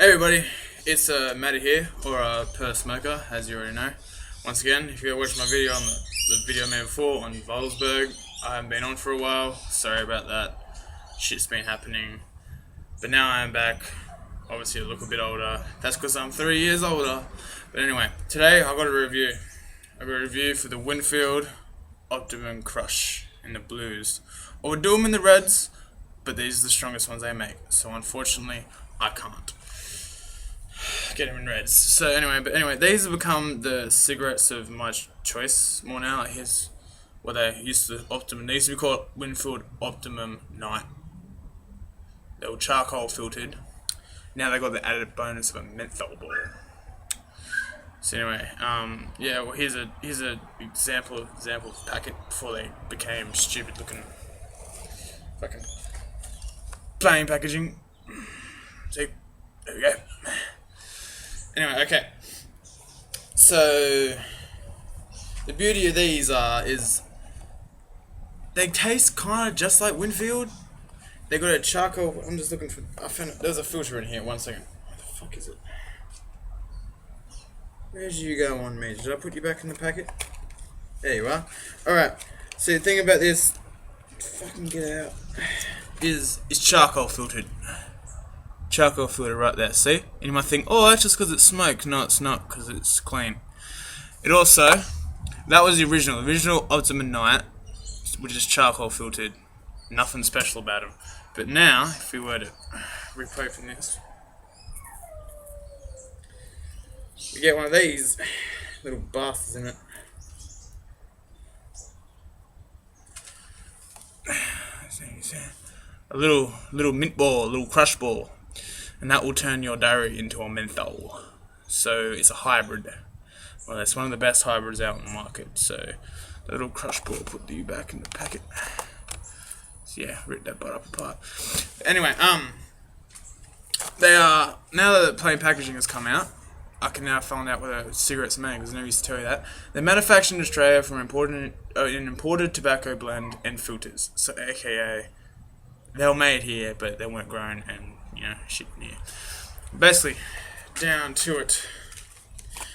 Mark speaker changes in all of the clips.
Speaker 1: Hey everybody, it's Matty here, or Per Smoker, as you already know. Once again, if you watched my video on the video I made before on Volsberg, I haven't been on for a while. Sorry about that. Shit's been happening. But now I am back. Obviously I look a bit older. That's because I'm 3 years older. But anyway, today I've got a review. I've got a review for the Winfield Optimum Crush in the blues. I would do them in the reds, but these are the strongest ones they make. So unfortunately, I can't get them in reds. So anyway, these have become the cigarettes of my choice more now. Like here's what they used to Optimum. They used to be called Winfield Optimum Night. They were charcoal filtered. Now they got the added bonus of a menthol ball. So anyway, yeah. Well, here's a example of the packet before they became stupid looking, fucking plain packaging. See, there we go. Anyway, okay. So the beauty of these is they taste kind of just like Winfield. They got a charcoal. I'm just looking for. I found it. There's a filter in here. 1 second. What the fuck is it? Where'd you go on me? Did I put you back in the packet? There you are. All right. So the thing about this, fucking get out, is charcoal filtered. Charcoal filter right there, see? And you might think, oh, that's just because it's smoke. No, it's not, because it's clean. It also, that was the original Optimum Night, which is charcoal filtered. Nothing special about them. But now, if we were to rip open this, we get one of these little bastards in it. A little mint ball, a little crush ball. And that will turn your dairy into a menthol. So it's a hybrid. Well, it's one of the best hybrids out in the market. So the little crush ball put you back in the packet. So yeah, rip that butt up apart. Anyway, they are, now that the plain packaging has come out, I can now find out whether cigarettes are made, because I never used to tell you that. They're manufactured in Australia from an imported tobacco blend and filters. So aka, they were made here, but they weren't grown and, you know, shit in here. Basically, down to it.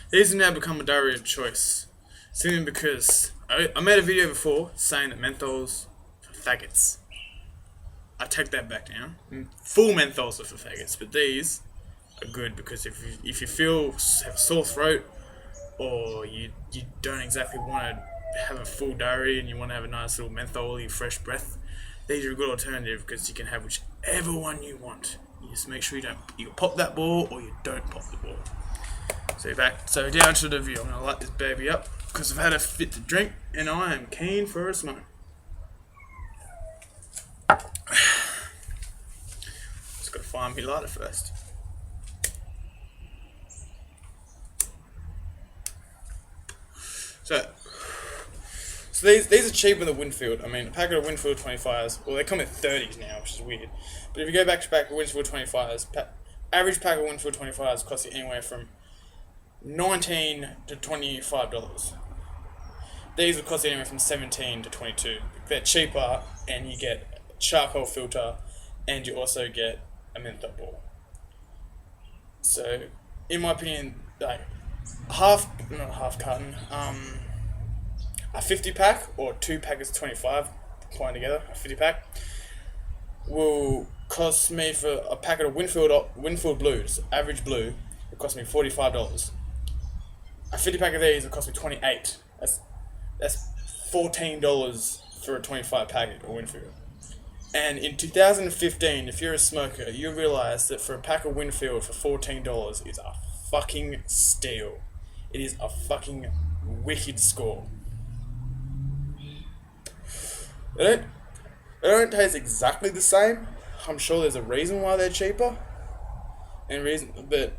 Speaker 1: These have now become a dairy of choice. Simply because I made a video before saying that menthols for faggots. I take that back now. Full menthols are for faggots, but these are good because if you have a sore throat, or you don't exactly want to have a full dairy and you want to have a nice little mentholy fresh breath, these are a good alternative because you can have whichever one you want. You just make sure you pop that ball or you don't pop the ball. So down to the view. I'm gonna light this baby up because I've had a fit to drink and I am keen for a smoke. Just gotta find me lighter first. So these are cheaper than Winfield. I mean, a packet of Winfield 25s, well, they come in 30s now, which is weird. But if you go back to Winfield 25s, average pack of Winfield 25s costs you anywhere from $19 to $25. These will cost you anywhere from $17 to $22. They're cheaper, and you get a charcoal filter, and you also get a menthol ball. So, in my opinion, like not half carton, a 50 pack or 2 packets of 25 combined together, a 50 pack, will cost me, for a packet of Winfield Blues, average blue, it cost me $45. A 50 pack of these will cost me $28. That's $14 for a 25 packet of Winfield. And in 2015, if you're a smoker, you realise that for a pack of Winfield for $14 is a fucking steal. It is a fucking wicked score. They don't taste exactly the same. I'm sure there's a reason why they're cheaper. But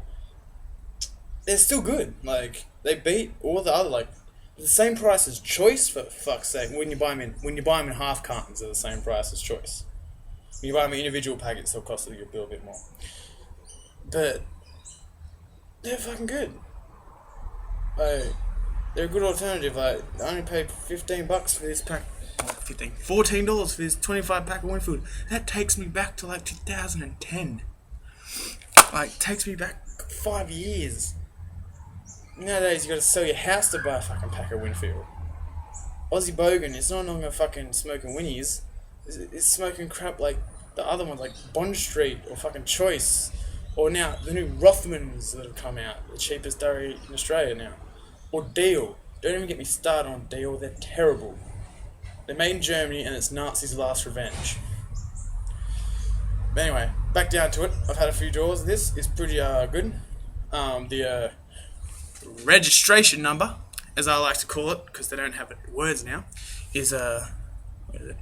Speaker 1: they're still good. Like, they beat all the other, like, the same price as Choice, for fuck's sake. When you buy them in half cartons, they're the same price as Choice. When you buy them in individual packets, they'll cost you a little bit more. But they're fucking good. Like, they're a good alternative. Like, I only paid $15 for this pack. $14 for this 25 pack of Winfield. That takes me back to like 2010. Like, takes me back 5 years. Nowadays, you gotta sell your house to buy a fucking pack of Winfield. Aussie Bogan is no longer fucking smoking Winnies. It's smoking crap like the other ones, like Bond Street or fucking Choice. Or now, the new Rothmans that have come out. The cheapest dairy in Australia now. Or Deal. Don't even get me started on Deal. They're terrible. They're made in Germany and it's Nazis' last revenge. But anyway, back down to it. I've had a few draws of this. It's pretty good. The registration number, as I like to call it, because they don't have it words now, is what is it?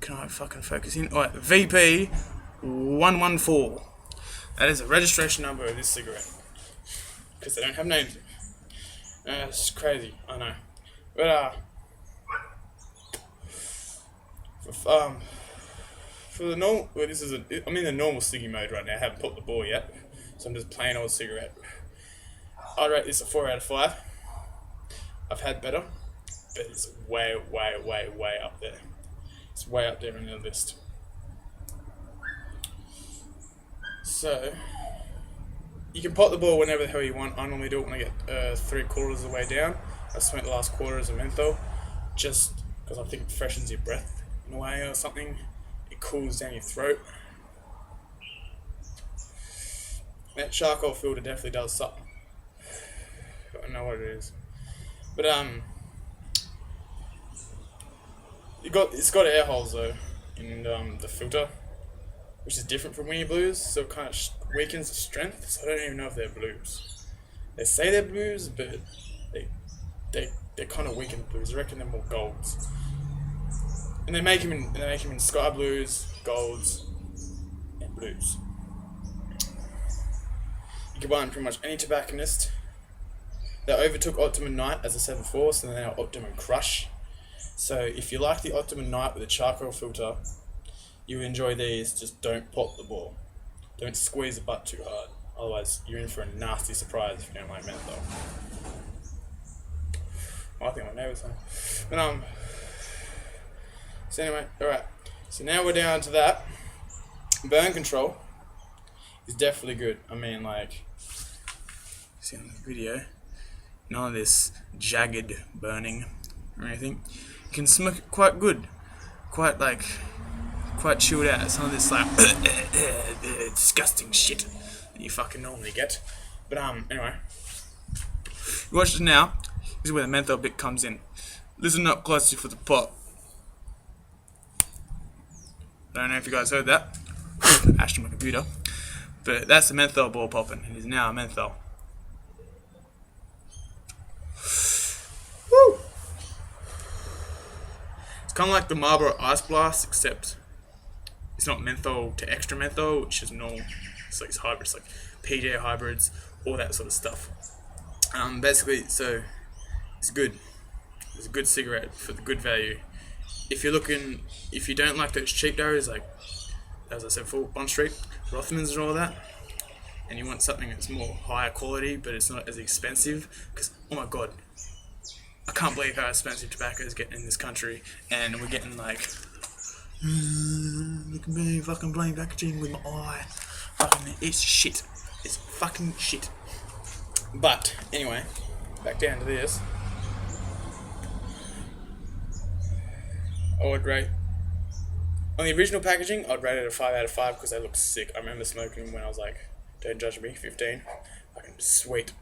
Speaker 1: Can I fucking focus in? Alright, VP 114. That is the registration number of this cigarette. Because they don't have names. It's crazy, I know. But for the normal, well, I'm in the normal ciggy mode right now. I haven't popped the ball yet, so I'm just plain old cigarette. I'd rate this a 4 out of 5. I've had better, but it's way up there. It's way up there in the list. So, you can pop the ball whenever the hell you want. I normally do it when I get 3/4 of the way down. I spent the last quarter as a menthol, just because I think it freshens your breath in a way or something. It cools down your throat. That charcoal filter definitely does something. I don't know what it is, but it's got air holes though in the filter, which is different from Winnie Blues, so it kind of weakens the strength. So I don't even know if they're blues. They say they're blues, but they kind of weaken blues. I reckon they're more golds, and they make them in sky blues, golds, and blues. You can buy them pretty much any tobacconist. They overtook Optimum Night, as I said before, so they're now Optimum Crush. So if you like the Optimum Night with a charcoal filter, you enjoy these. Just don't pop the ball. Don't squeeze the butt too hard. Otherwise, you're in for a nasty surprise if you don't like menthol. I think my neighbour's home. But so anyway, alright. So now we're down to that. Burn control is definitely good. I mean, like, see on the video, none of this jagged burning or anything. You can smoke it quite good, quite chilled out. Some of this like disgusting shit that you fucking normally get. But anyway, you watch this now. This is where the menthol bit comes in. Listen up closely for the pop. I don't know if you guys heard that. Ashed on my computer. But that's the menthol ball popping. It is now a menthol. Woo! It's kind of like the Marlboro Ice Blast, except it's not menthol to extra menthol, which is normal. It's like hybrids, like PJ hybrids, all that sort of stuff. Basically, so it's good. It's a good cigarette for the good value. If you don't like those cheap diaries, like as I said before, Bond Street, Rothmans and all that, and you want something that's more higher quality, but it's not as expensive, because oh my god, I can't believe how expensive tobacco is getting in this country, and we're getting like, look at me, fucking plain packaging with my eye, fucking, it's shit, it's fucking shit. But anyway, back down to this. I would rate, on the original packaging, I'd rate it a 5 out of 5 because they look sick. I remember smoking them when I was like, don't judge me, 15. Fucking sweet.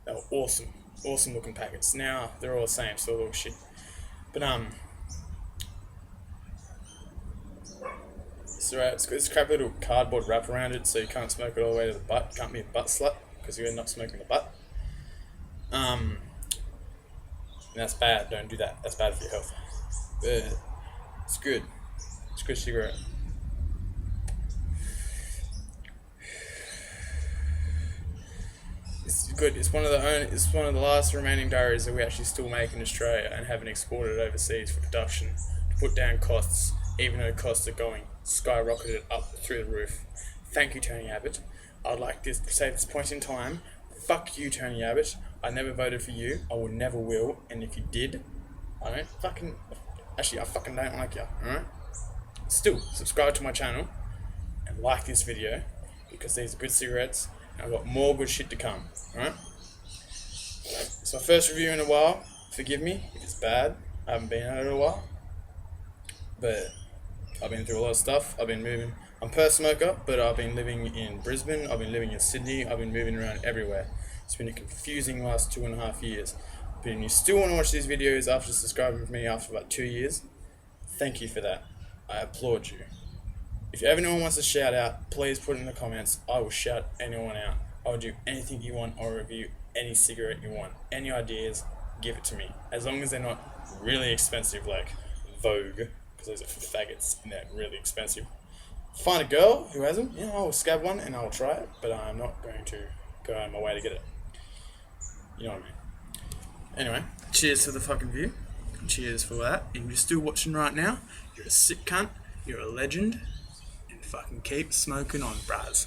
Speaker 1: They were awesome. Awesome looking packets. Now, they're all the same, so they look shit. But, it's alright. It's got this crappy little cardboard wrap around it, so you can't smoke it all the way to the butt. You can't be a butt slut, because you end up smoking the butt. And that's bad. Don't do that. That's bad for your health. But it's good. It's a good cigarette. It's good. It's one of the last remaining diaries that we actually still make in Australia and haven't exported overseas for production to put down costs, even though costs are going skyrocketed up through the roof. Thank you, Tony Abbott. I'd like to say at this point in time, fuck you, Tony Abbott. I never voted for you. I will never will. And if you did, I fucking don't like you. Alright? Still, subscribe to my channel and like this video, because these are good cigarettes, and I've got more good shit to come. Alright? It's my first review in a while. Forgive me if it's bad. I haven't been at it in a while. But I've been through a lot of stuff. I've been moving. I'm per smoker, but I've been living in Brisbane. I've been living in Sydney. I've been moving around everywhere. It's been a confusing last 2.5 years. But if you still want to watch these videos after subscribing to me after about 2 years, thank you for that. I applaud you. If anyone wants to shout out, please put it in the comments. I will shout anyone out. I will do anything you want. I'll review any cigarette you want. Any ideas, give it to me. As long as they're not really expensive like Vogue, because those are for faggots and they're really expensive. Find a girl who has them, I will scab one and I will try it, but I'm not going to go out of my way to get it. You know what I mean? Anyway, cheers for the fucking view. Cheers for that. If you're still watching right now, you're a sick cunt, you're a legend, and fucking keep smoking on, bras.